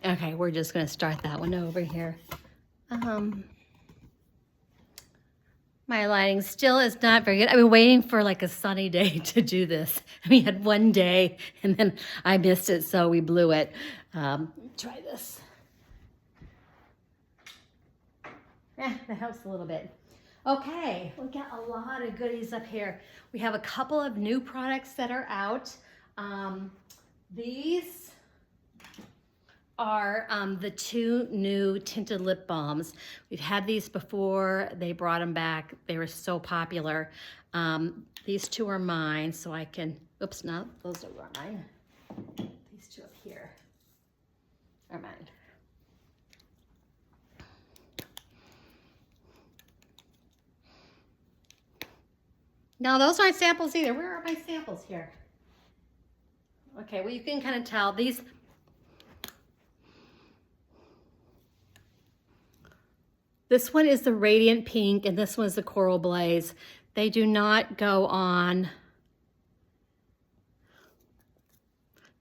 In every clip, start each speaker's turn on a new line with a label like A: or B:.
A: Okay, we're just gonna start that one over here. My lighting still is not very good. I've been waiting for like a sunny day to do this. We had one day and then I missed it, so we blew it. Try this. That helps a little bit. Okay, we got a lot of goodies up here. We have a couple of new products that are out. These are the two new tinted lip balms. We've had these before. They brought them back. They were so popular. These two are mine, so I can, oops, no, those are mine. These two up here are mine. No, those aren't samples either. Where are my samples here? Okay, well, you can kind of tell these. This one is the Radiant Pink, and this one is the Coral Blaze. They do not go on,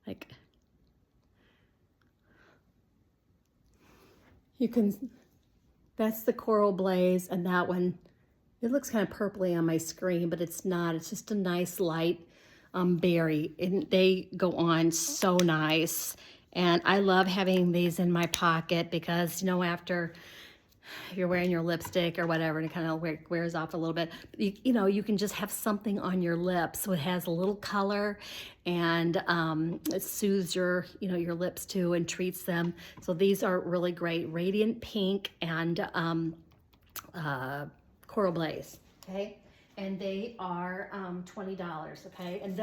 A: like, you can, that's the Coral Blaze, and that one, it looks kind of purpley on my screen, but it's not. It's just a nice light berry, and they go on so nice. And I love having these in my pocket because, you know, after you're wearing your lipstick or whatever, and it kind of wears off a little bit, you know, you can just have something on your lips. So it has a little color, and it soothes your, you know, your lips too, and treats them. So these are really great. Radiant Pink and Coral Blaze, okay? And they are $20, okay? And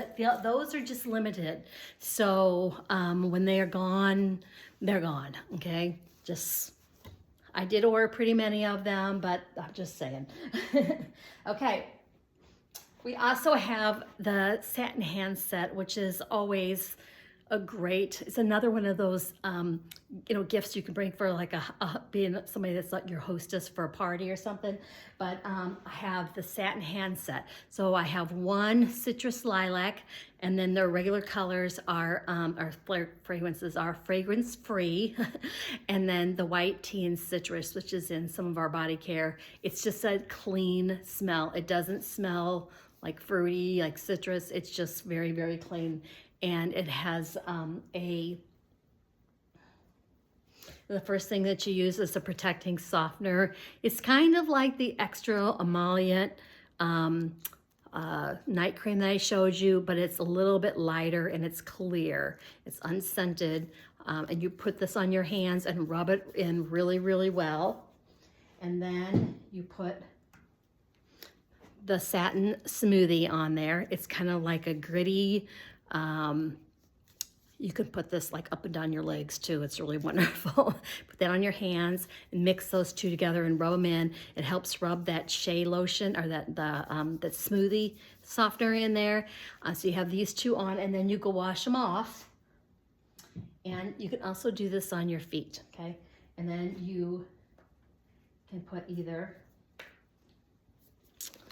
A: those are just limited. So when they are gone, they're gone, okay? Just, I did order pretty many of them, but I'm just saying. Okay. We also have the satin hand set, which is always a great, it's another one of those, you know, gifts you can bring for like being somebody that's like your hostess for a party or something. But I have the satin hand set. So I have one citrus lilac, and then their regular colors are, fragrances are fragrance free. And then the white tea and citrus, which is in some of our body care. It's just a clean smell. It doesn't smell like fruity, like citrus. It's just very, very clean. And it has the first thing that you use is a protecting softener. It's kind of like the extra emollient night cream that I showed you, but it's a little bit lighter and it's clear. It's unscented. And you put this on your hands and rub it in really, really well. And then you put the satin smoothie on there. It's kind of like a gritty, you can put this like up and down your legs too. It's really wonderful. Put that on your hands and mix those two together and rub them in. It helps rub that shea lotion or that smoothie softener in there. So you have these two on, and then you go wash them off. And you can also do this on your feet, okay? And then you can put either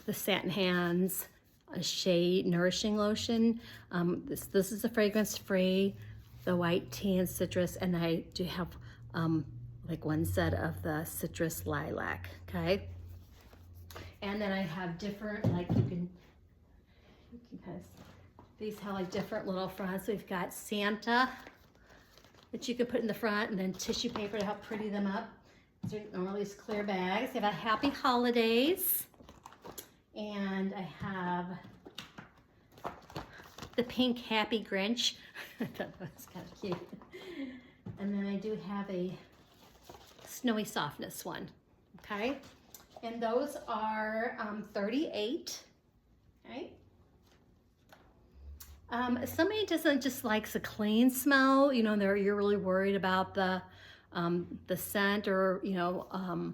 A: the Satin Hands a Shea Nourishing Lotion. This is a fragrance free, the white tea and citrus, and I do have like one set of the citrus lilac, okay? And then I have different, like you can kind of, these have like different little fronts. We've got Santa that you can put in the front, and then tissue paper to help pretty them up. These are normally just clear bags. They have a Happy Holidays. And I have the pink Happy Grinch. I thought that was kind of cute. And then I do have a Snowy Softness one, okay? And those are $38, okay? Somebody doesn't just likes a clean smell, you know, you're really worried about the scent, or, you know,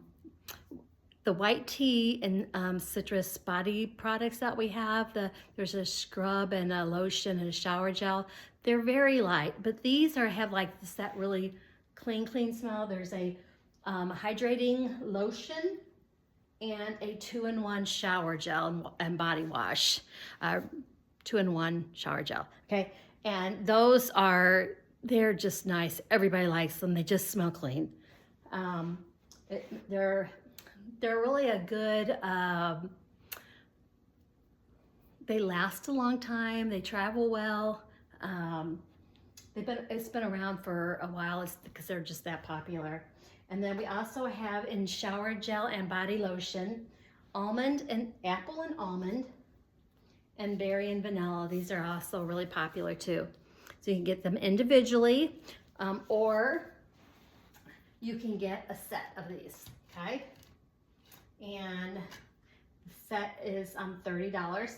A: the white tea and citrus body products that we have, there's a scrub and a lotion and a shower gel. They're very light, but these have like this, that really clean smell. There's a hydrating lotion and a 2-in-1 shower gel and body wash. 2-in-1 shower gel, okay? And those are they're just nice. Everybody likes them. They just smell clean. They're really a good, they last a long time. They travel well. It's been around for a while. It's because they're just that popular. And then we also have in shower gel and body lotion, almond and apple and almond, and berry and vanilla. These are also really popular too. So you can get them individually, or you can get a set of these, okay? And the set is $30.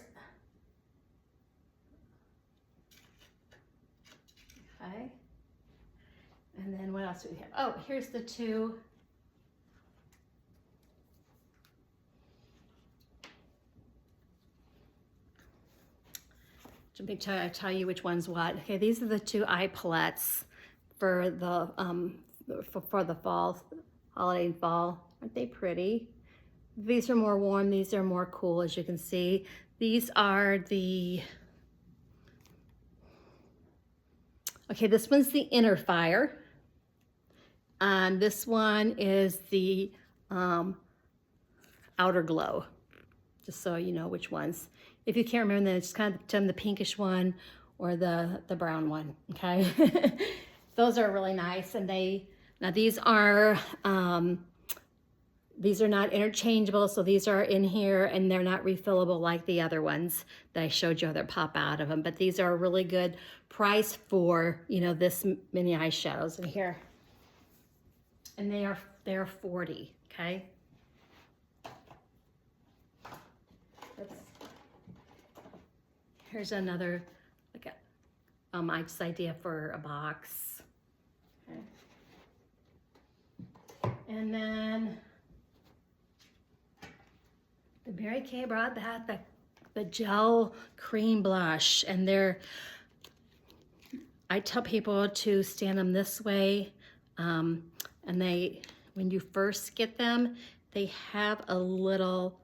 A: Okay. And then what else do we have? Oh, here's the two. Let me tell you which one's what. Okay, these are the two eye palettes for the fall, holiday and fall. Aren't they pretty? These are more warm. These are more cool, as you can see. These are the. Okay, this one's the Inner Fire. And this one is the Outer Glow, just so you know which ones. If you can't remember, then it's kind of the pinkish one or the brown one, okay? Those are really nice, and these are not interchangeable, so these are in here, and they're not refillable like the other ones that I showed you that pop out of them. But these are a really good price for, you know, this many eyeshadows in here. And they're $40, okay? Here's another I just idea for a box. Okay. And then the Mary Kay brought the gel cream blush, and I tell people to stand them this way, and when you first get them, they have a little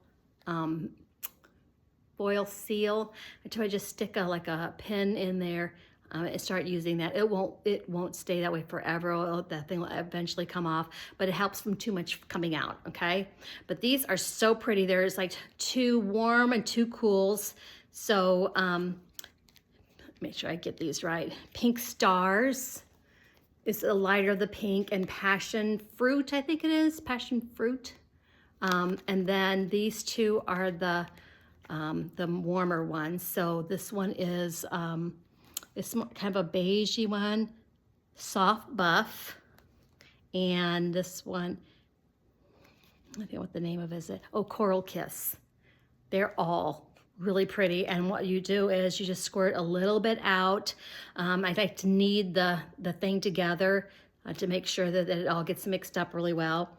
A: foil seal. I try to just stick like a pin in there and start using that. It won't stay that way forever. That thing will eventually come off, but it helps from too much coming out, okay? But these are so pretty. There's like 2 warm and 2 cools. So make sure I get these right. Pink Stars is the lighter of the pink, and Passion Fruit, I think it is, Passion Fruit. And then these 2 are the warmer ones. So this one is it's kind of a beigey one, Soft Buff, and this one, I think what the name of it is. Oh, Coral Kiss. They're all really pretty, and what you do is you just squirt a little bit out. I like to knead the thing together to make sure that it all gets mixed up really well.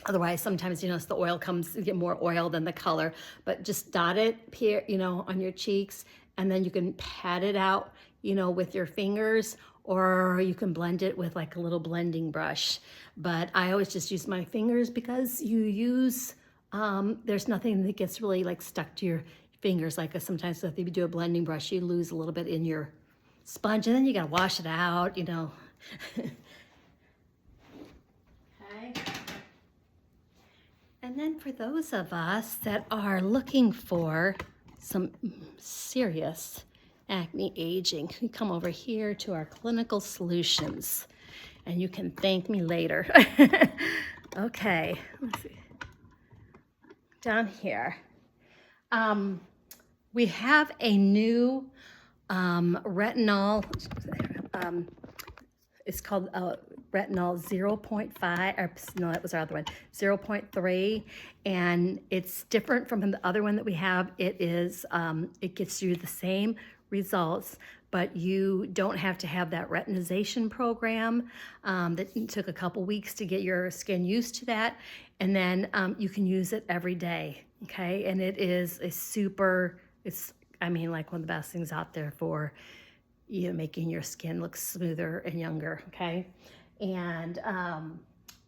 A: Otherwise, sometimes, you know, the oil you get more oil than the color, but just dot it here, you know, on your cheeks, and then you can pat it out, you know, with your fingers, or you can blend it with like a little blending brush. But I always just use my fingers because there's nothing that gets really like stuck to your fingers. Like sometimes if you do a blending brush, you lose a little bit in your sponge, and then you gotta wash it out, you know. And then for those of us that are looking for some serious acne aging, you come over here to our Clinical Solutions, and you can thank me later. Okay, let's see. Down here, we have a new retinol. It's called retinol 0.5, or no, that was our other one, 0.3, and it's different from the other one that we have. It gets you the same results, but you don't have to have that retinization program that took a couple weeks to get your skin used to that, and then you can use it every day, okay? And it is I mean, like one of the best things out there for making your skin look smoother and younger, okay? And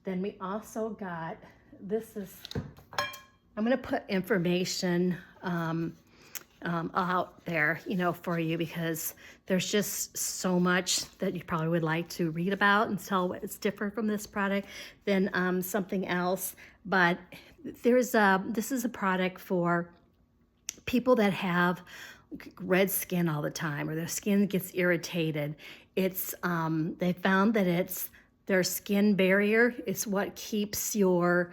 A: then we also got, I'm gonna put information out there, for you, because there's just so much that you probably would like to read about and tell what is different from this product than something else. But this is a product for people that have red skin all the time, or their skin gets irritated. It's they found that it's their skin barrier. It's what keeps your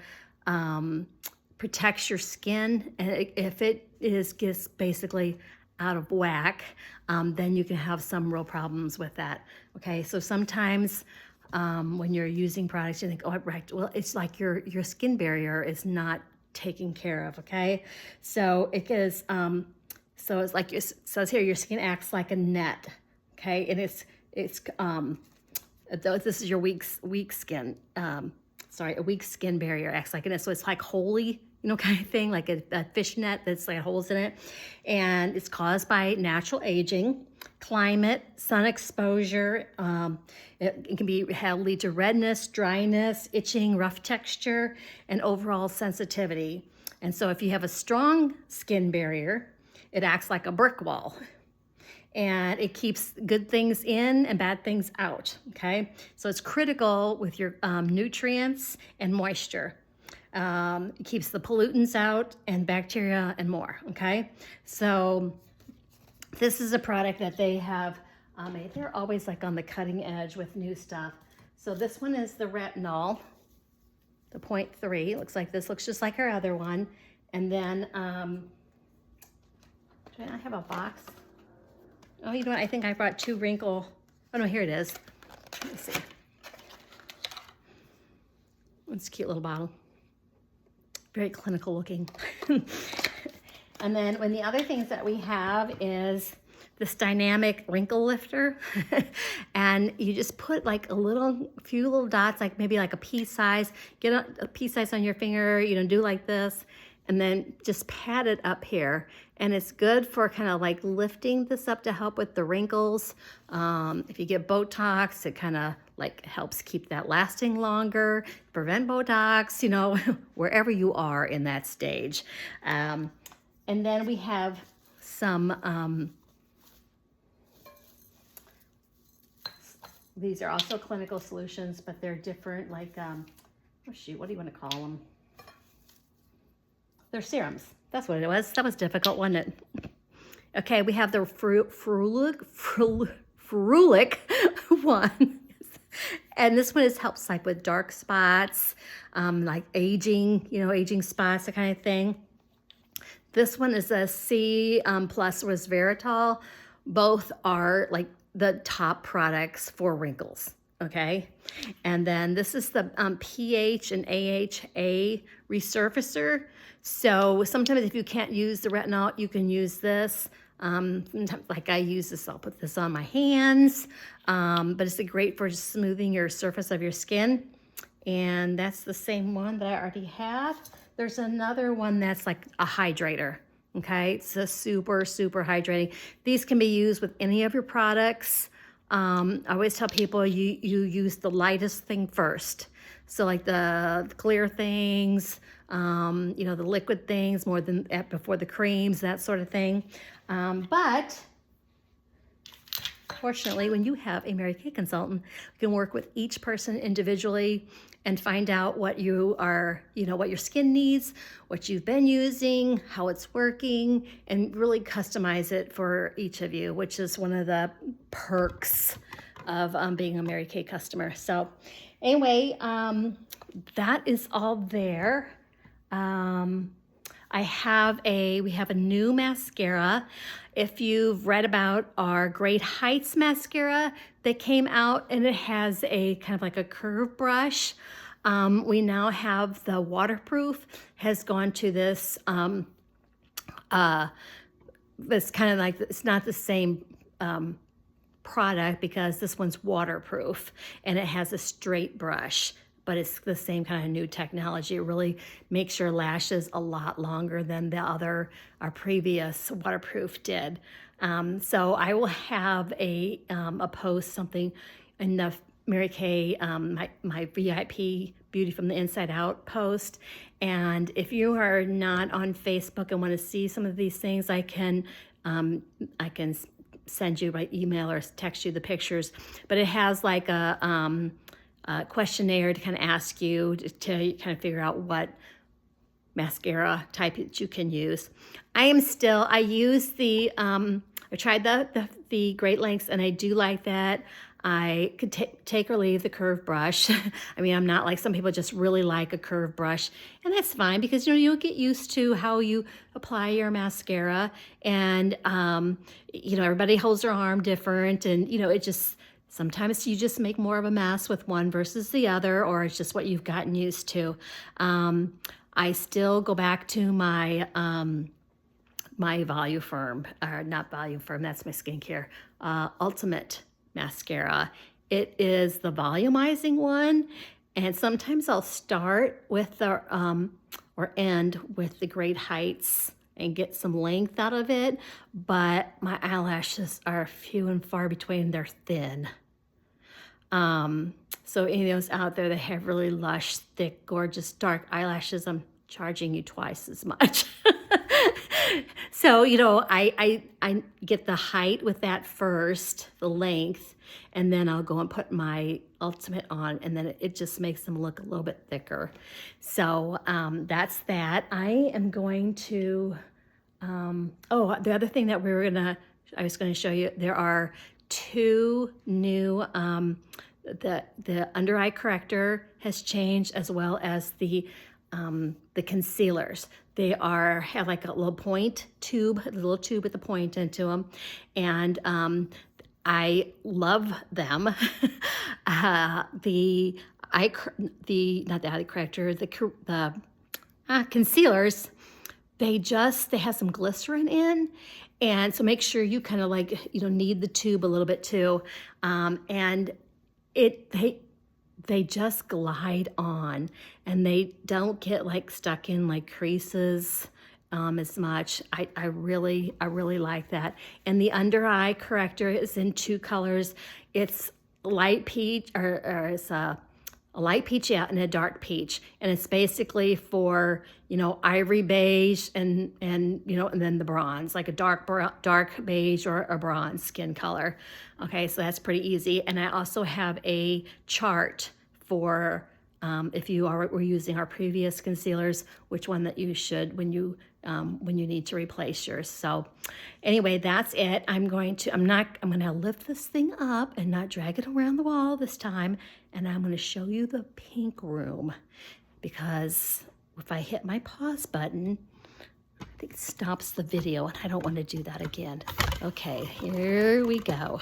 A: protects your skin, and if it gets basically out of whack, then you can have some real problems with that. Okay, so sometimes when you're using products, you think, oh, right, well, it's like your skin barrier is not taken care of. Okay, so it is so it's like it says here, your skin acts like a net. Okay, and it's this is your weak skin. A weak skin barrier acts like a net. So it's like holy, kind of thing, like a fish net that's like holes in it. And it's caused by natural aging, climate, sun exposure. It can lead to redness, dryness, itching, rough texture, and overall sensitivity. And so if you have a strong skin barrier, it acts like a brick wall. And it keeps good things in and bad things out, okay? So it's critical with your nutrients and moisture. It keeps the pollutants out and bacteria and more, okay? So this is a product that they have made. They're always like on the cutting edge with new stuff. So this one is the retinol, the 0.3. Looks like this, looks just like our other one. And then, do I have a box? Oh, you know what? I think I brought 2 wrinkle. Oh no, here it is. Let me see. It's a cute little bottle. Very clinical looking. And then the other things that we have is this dynamic wrinkle lifter. And you just put like few little dots, like maybe like a pea size, get a pea size on your finger, do like this, and then just pat it up here. And it's good for kind of like lifting this up to help with the wrinkles. If you get Botox, it kind of like helps keep that lasting longer, prevent Botox, wherever you are in that stage. And then we have some, these are also clinical solutions, but they're different, like, oh shoot, what do you want to call them? They're serums. That's what it was. That was difficult, wasn't it? Okay, we have the Ferulic one. And this one helps like with dark spots, like aging, aging spots, that kind of thing. This one is a C plus resveratrol. Both are like the top products for wrinkles. Okay, and then this is the pH and AHA resurfacer. So sometimes if you can't use the retinol, you can use this. Like I use this, I'll put this on my hands, but it's great for just smoothing your surface of your skin. And that's the same one that I already have. There's another one that's like a hydrator. Okay, it's a super, super hydrating. These can be used with any of your products. I always tell people you use the lightest thing first. So like the clear things, the liquid things more than before the creams, that sort of thing. But fortunately, when you have a Mary Kay consultant, you can work with each person individually and find out what you are, what your skin needs, what you've been using, how it's working, and really customize it for each of you, which is one of the perks of being a Mary Kay customer. So anyway, that is all there. We have a new mascara. If you've read about our Great Heights mascara that came out, and it has a kind of like a curved brush. We now have the waterproof, has gone to this, this kind of like, it's not the same product because this one's waterproof and it has a straight brush, but it's the same kind of new technology. It really makes your lashes a lot longer than our previous waterproof did. So I will have a post, something in the Mary Kay, my VIP Beauty from the Inside Out post. And if you are not on Facebook and want to see some of these things, I can send you by email or text you the pictures. But it has like a questionnaire to kind of ask you to kind of figure out what mascara type that you can use. I use the, I tried the Great Lengths, and I do like that. I could take or leave the curved brush. I mean, I'm not like some people just really like a curved brush, and that's fine because, you know, you'll get used to how you apply your mascara, and, you know, everybody holds their arm different, and, you know, it just, sometimes you just make more of a mess with one versus the other, or it's just what you've gotten used to. I still go back to my my Voluform, or not Voluform, that's my skincare, Ultimate mascara. It is the volumizing one, and sometimes I'll start with the or end with the Great Heights and get some length out of it, but my eyelashes are few and far between. They're thin. So any of those out there that have really lush, thick, gorgeous, dark eyelashes, I'm charging you twice as much. So, you know, I get the height with that first, the length, and then I'll go and put my Ultimate on, and then it just makes them look a little bit thicker. So that's that. I am going to, oh, the other thing that I was gonna show you, there are two new, the under eye corrector has changed, as well as the concealers. They have like a little point tube, a little tube with a point into them, and I love them. The concealers, they have some glycerin in, and so make sure you kind of like, you know, knead the tube a little bit too, and they just glide on, and they don't get like stuck in like creases as much. I really like that. And the under eye corrector is in two colors. It's light peach, or it's a light peach, yeah, and a dark peach, and it's basically for, you know, ivory beige and you know, and then the bronze, like a dark beige or a bronze skin color. Okay, so that's pretty easy. And I also have a chart for if you were using our previous concealers, which one that you should when you need to replace yours. So anyway, that's it. I'm gonna lift this thing up and not drag it around the wall this time, and I'm gonna show you the pink room, because if I hit my pause button, I think it stops the video, and I don't want to do that again. Okay, here we go.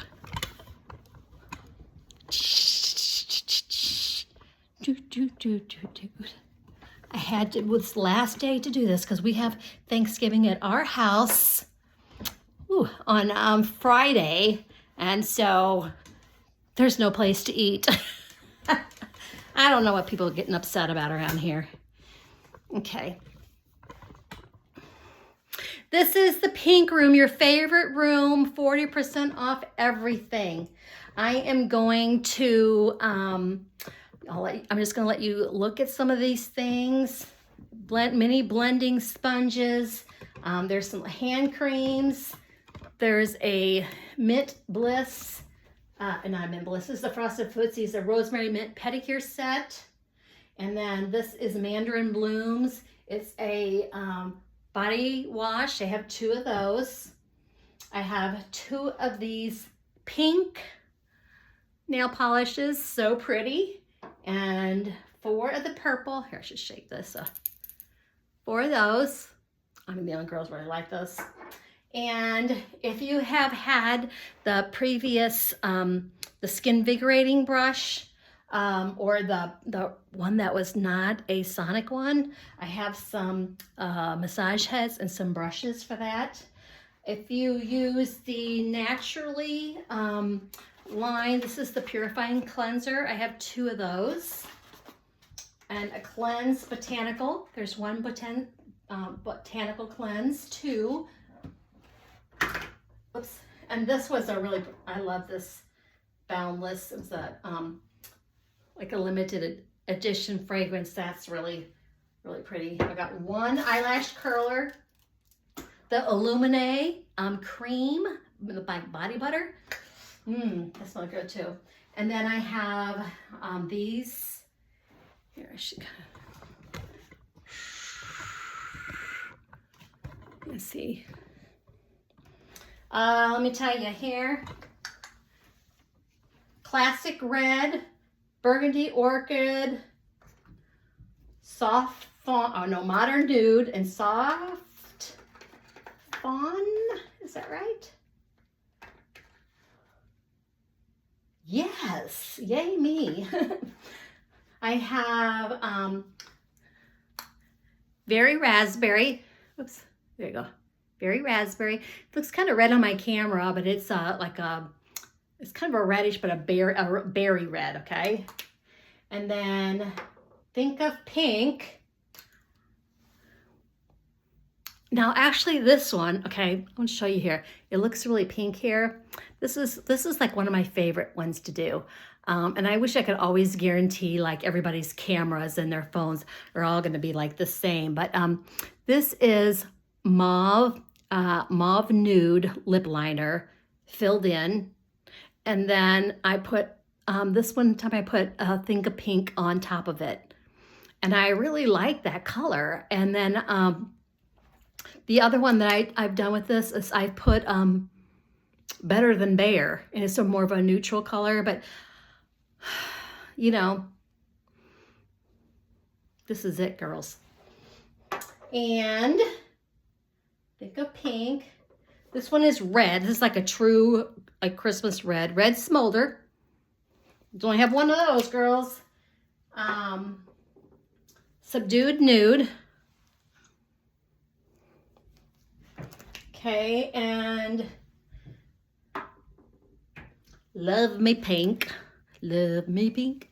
A: I had to, this last day to do this because we have Thanksgiving at our house on Friday, and so there's no place to eat. I don't know what people are getting upset about around here. Okay. This is the pink room, your favorite room, 40% off everything. I am going to, I'm just going to let you look at some of these things. Mini blending sponges. There's some hand creams. There's a Mint Bliss, not Mint Bliss, this is the Frosted Footsies, the Rosemary Mint Pedicure Set. And then this is Mandarin Blooms. It's a body wash. I have two of those. I have two of these pink nail polishes, so pretty. And 4 of the purple. Here, I should shake this up. 4 of those. I mean, the young girls really like those. And if you have had the previous, the Skin Invigorating brush, or the one that was not a sonic one, I have some massage heads and some brushes for that. If you use the Naturally line, this is the Purifying Cleanser. I have 2 of those. And a Cleanse Botanical. There's one Botanical Cleanse, 2. Oops. And this was I love this Boundless. It was a like a limited edition fragrance. That's really, really pretty. I got one eyelash curler, the Illuminate cream by Body Butter. That smells good too. And then I have these. Here, I should kind of, let's see. Let me tell you here. Classic Red, Burgundy Orchid, Soft Fawn, oh no, Modern Nude, and Soft Fawn. Is that right? Yes, yay me. I have Berry Raspberry. Oops, there you go. Berry Raspberry. It looks kind of red on my camera, but it's like a, it's kind of a reddish, but a berry red, okay? And then Think of Pink. Now, actually, this one, okay, I'm going to show you here. It looks really pink here. This is like one of my favorite ones to do. And I wish I could always guarantee like everybody's cameras and their phones are all going to be like the same. But this is mauve nude lip liner filled in. And then I put, this one time I put Think of Pink on top of it. And I really like that color. And then the other one that I've done with this is I put Better Than Bare. And it's more of a neutral color, but you know, this is it, girls. And Think of Pink. This one is red. This is like a true like Christmas red. Red Smolder. You only have one of those, girls. Subdued Nude. Okay, and Love Me Pink. Love Me Pink.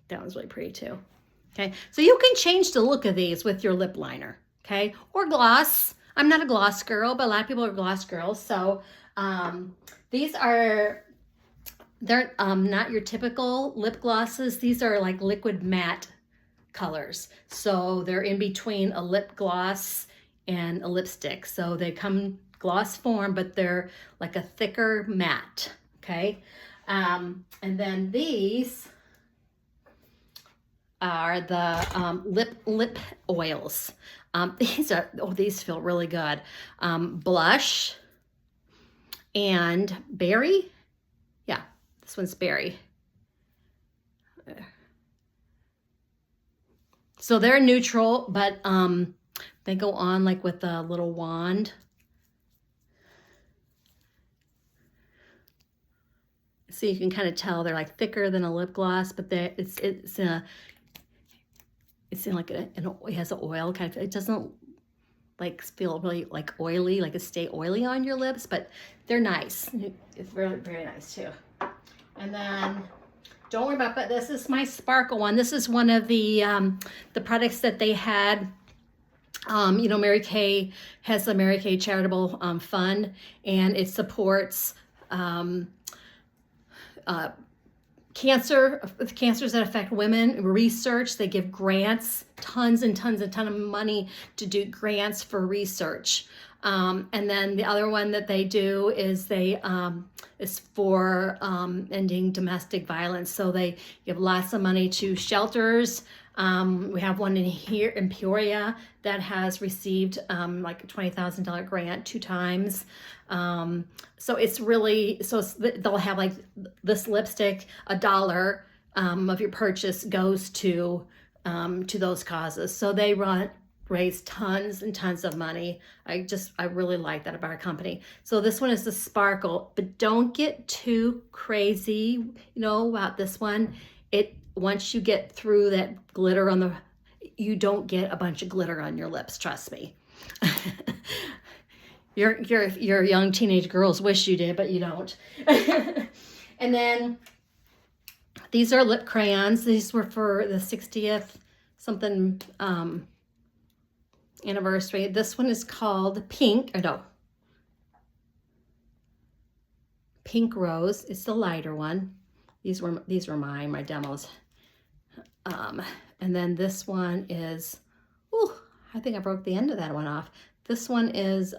A: That one's really pretty too. Okay, so you can change the look of these with your lip liner, okay? Or gloss. I'm not a gloss girl, but a lot of people are gloss girls. So these are, they're not your typical lip glosses. These are like liquid matte colors. So they're in between a lip gloss and a lipstick. So they come gloss form, but they're like a thicker matte, okay? And then these are the lip oils. These feel really good. Blush and berry. Yeah, this one's berry. So they're neutral, but they go on like with a little wand. So you can kind of tell they're like thicker than a lip gloss, but it's in like it has an oil kind of. It doesn't like feel really like oily, like it stay oily on your lips, but they're nice. It's very, very nice too. And then don't worry about, but this is my sparkle one. This is one of the products that they had. You know, Mary Kay has the Mary Kay Charitable Fund, and it supports cancers that affect women, research. They give grants, tons of money to do grants for research. And then the other one that they do is they is for ending domestic violence. So they give lots of money to shelters. We have one in here in Peoria that has received like a $20,000 grant 2 times. So it's really, they'll have like this lipstick, $1 of your purchase goes to those causes. So they raise tons and tons of money. I really like that about our company. So this one is the Sparkle, but don't get too crazy, you know, about this one. Once you get through that glitter you don't get a bunch of glitter on your lips, trust me. Your young teenage girls wish you did, but you don't. And then these are lip crayons. These were for the 60th something anniversary. This one is called Pink Rose. It's the lighter one. These were my demos. And then this one is, ooh, I think I broke the end of that one off. This one is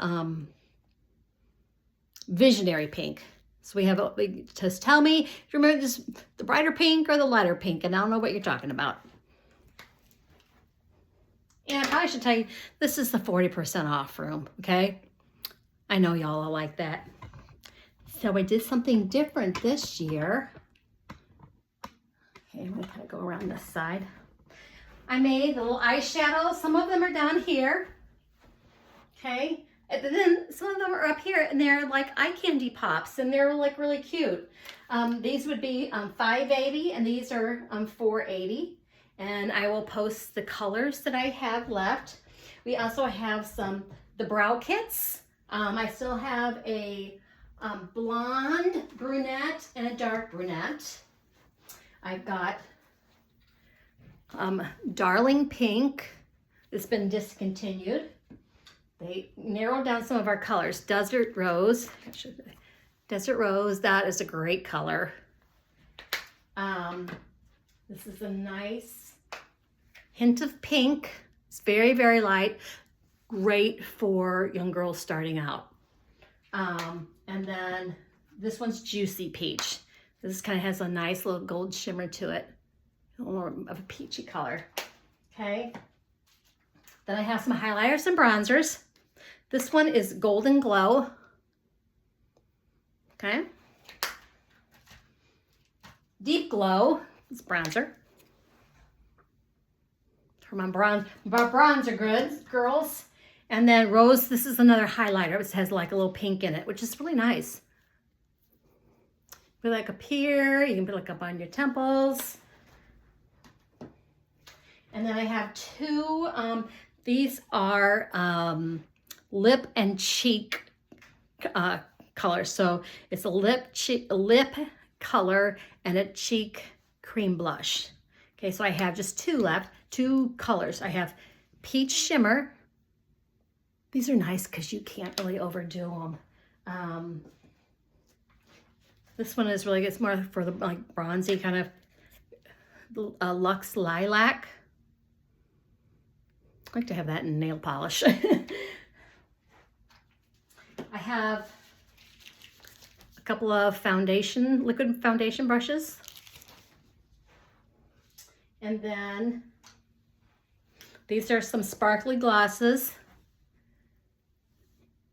A: Visionary Pink. So we have, just tell me, do you remember this, the brighter pink or the lighter pink? And I don't know what you're talking about. And I probably should tell you, this is the 40% off room, okay? I know y'all will like that. So I did something different this year. Okay, I'm gonna kind of go around this side. I made the little eyeshadow. Some of them are down here, okay? And then some of them are up here, and they're like eye candy pops, and they're like really cute. These would be $5.80, and these are $4.80. And I will post the colors that I have left. We also have the brow kits. I still have a blonde brunette and a dark brunette. I've got Darling Pink. It's been discontinued. They narrowed down some of our colors. Desert Rose. Desert Rose, that is a great color. This is a nice hint of pink. It's very, very light. Great for young girls starting out. And then this one's Juicy Peach. This kind of has a nice little gold shimmer to it. A little more of a peachy color. Okay. Then I have some highlighters and bronzers. This one is Golden Glow. Okay. Deep Glow is bronzer. For my bronzer goods, girls. And then Rose, this is another highlighter. It has like a little pink in it, which is really nice. Put like up here, you can put like up on your temples. And then I have two, these are lip and cheek colors. So it's a lip color and a cheek cream blush. Okay, so I have just two left, two colors. I have Peach Shimmer. These are nice because you can't really overdo them. This one is really good. It's more for the like bronzy kind of Luxe Lilac. I like to have that in nail polish. I have a couple of liquid foundation brushes. And then these are some sparkly glosses.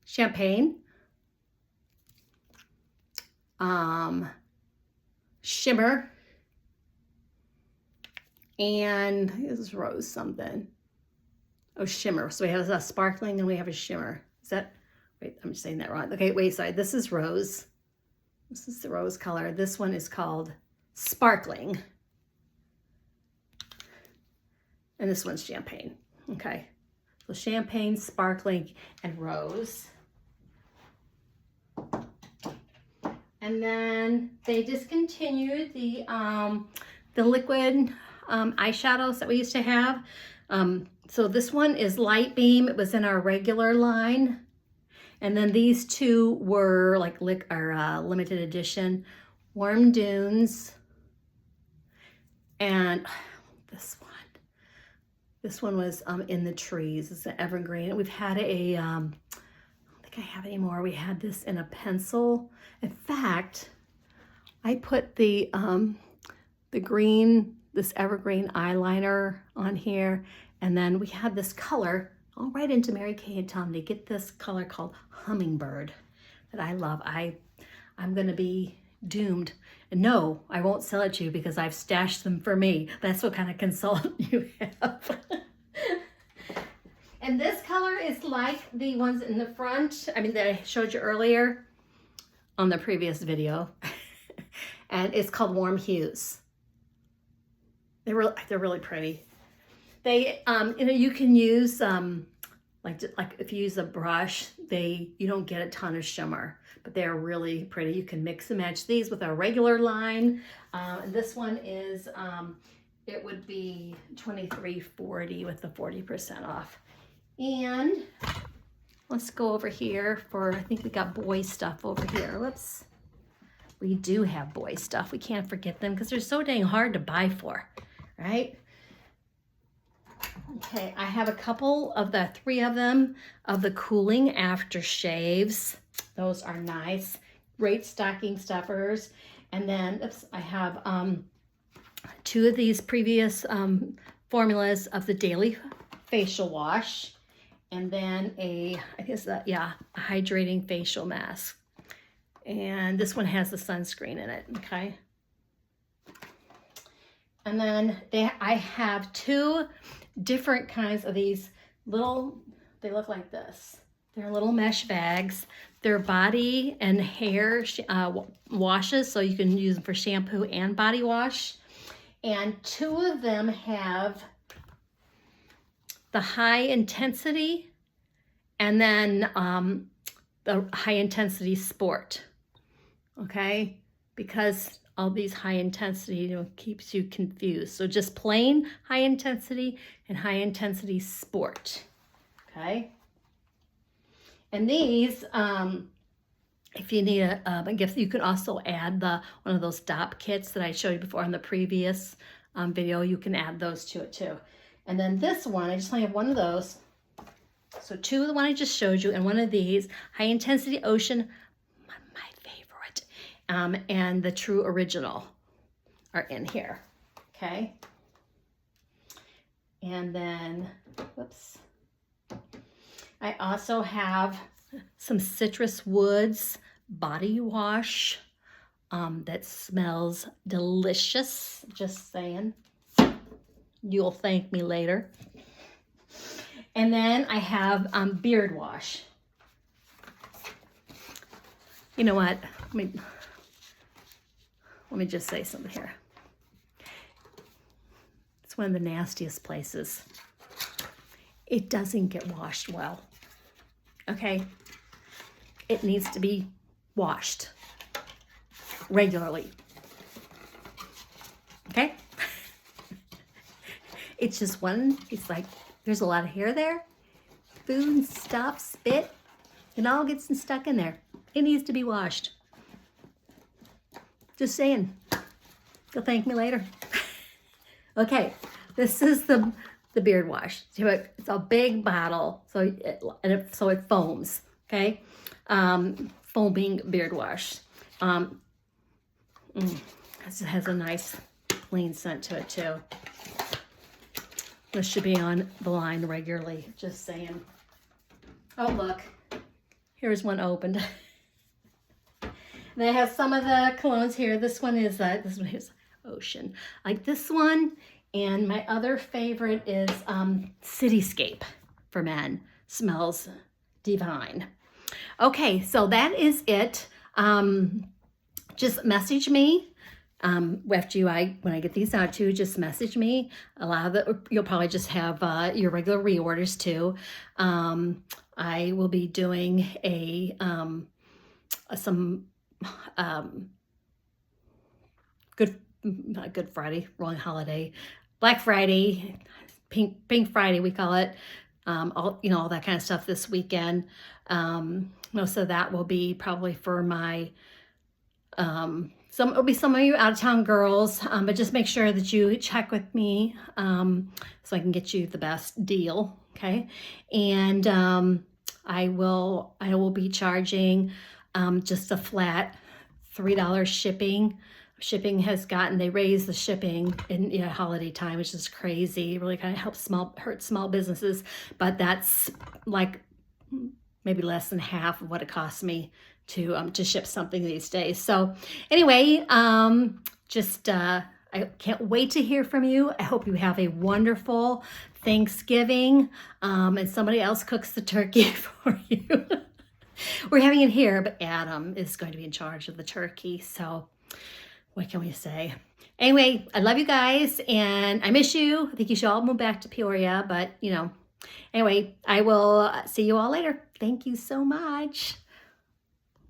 A: Champagne. Shimmer. And this is Rose something. Oh, shimmer. So we have a sparkling and we have a shimmer. Is that, wait, I'm saying that wrong. Okay, wait, sorry. This is Rose. This is the rose color. This one is called Sparkling. And this one's Champagne. Okay. So Champagne, Sparkling, and Rose. And then they discontinued the liquid eyeshadows that we used to have. So this one is Light Beam. It was in our regular line. And then these two were like limited edition. Warm Dunes. And this one. This one was In the Trees. It's an evergreen. We've had a, I don't think I have any more. We had this in a pencil. In fact, I put the green, this evergreen eyeliner on here. And then we had this color, I'll write into Mary Kay and Tom to get this color called Hummingbird that I love. I'm gonna be doomed. And no, I won't sell it to you because I've stashed them for me. That's what kind of consultant you have. And this color is like the ones in the front, I mean, that I showed you earlier on the previous video. And it's called Warm Hues. They're really pretty. They, you know, you can use, like if you use a brush, you don't get a ton of shimmer, but they're really pretty. You can mix and match these with a regular line. And this one is, it would be $23.40 with the 40% off. And let's go over here for, I think we got boy stuff over here. Whoops. we do have boy stuff. We can't forget them because they're so dang hard to buy for, right? Okay, I have a couple of the 3 of them of the cooling aftershaves. Those are nice. Great stocking stuffers. And then I have 2 of these previous formulas of the daily facial wash. And then a hydrating facial mask. And this one has the sunscreen in it, okay? And then I have 2 different kinds of these little, they look like this. They're little mesh bags. They're body and hair washes, so you can use them for shampoo and body wash. And 2 of them have the high intensity and then the high intensity sport, okay? Because all these high intensity, keeps you confused. So just plain high intensity and high intensity sport, okay? And these, if you need a gift, you can also add one of those DOP kits that I showed you before in the previous video. You can add those to it too. And then this one, I just only have 1 of those. So 2 of the one I just showed you and 1 of these, high intensity ocean, my favorite, and the True Original are in here, okay? And then, whoops. I also have some Citrus Woods body wash that smells delicious, just saying. You'll thank me later. And then I have beard wash. You know what? Let me just say something here. It's one of the nastiest places. It doesn't get washed well. Okay? It needs to be washed regularly. Okay? It's just it's like there's a lot of hair there. Food, stuff, spit, it all gets stuck in there. It needs to be washed. Just saying. You'll thank me later. Okay, this is the beard wash. It's a big bottle, so it foams. Okay, foaming beard wash. It has a nice clean scent to it too. This should be on the line regularly. Just saying. Oh look, here's one opened. And I have some of the colognes here. This one is Ocean. Like this one. And my other favorite is Cityscape for men. Smells divine. Okay, so that is it. Just message me after when I get these out to you. Just message me. You'll probably just have your regular reorders too. I will be doing some Good Friday, wrong holiday. Black Friday, Pink Friday, we call it. All that kind of stuff this weekend. Most of that will be probably for my, it'll be some of you out of town girls, but just make sure that you check with me, so I can get you the best deal. Okay. And, I will be charging, just a flat $3 shipping. Shipping they raised the shipping in holiday time, which is crazy. It really kind of hurt small businesses, but that's like maybe less than half of what it costs me to ship something these days. So anyway, I can't wait to hear from you. I hope you have a wonderful Thanksgiving, and somebody else cooks the turkey for you. We're having it here, but Adam is going to be in charge of the turkey. So what can we say? Anyway, I love you guys and I miss you. I think you should all move back to Peoria, but anyway, I will see you all later. Thank you so much.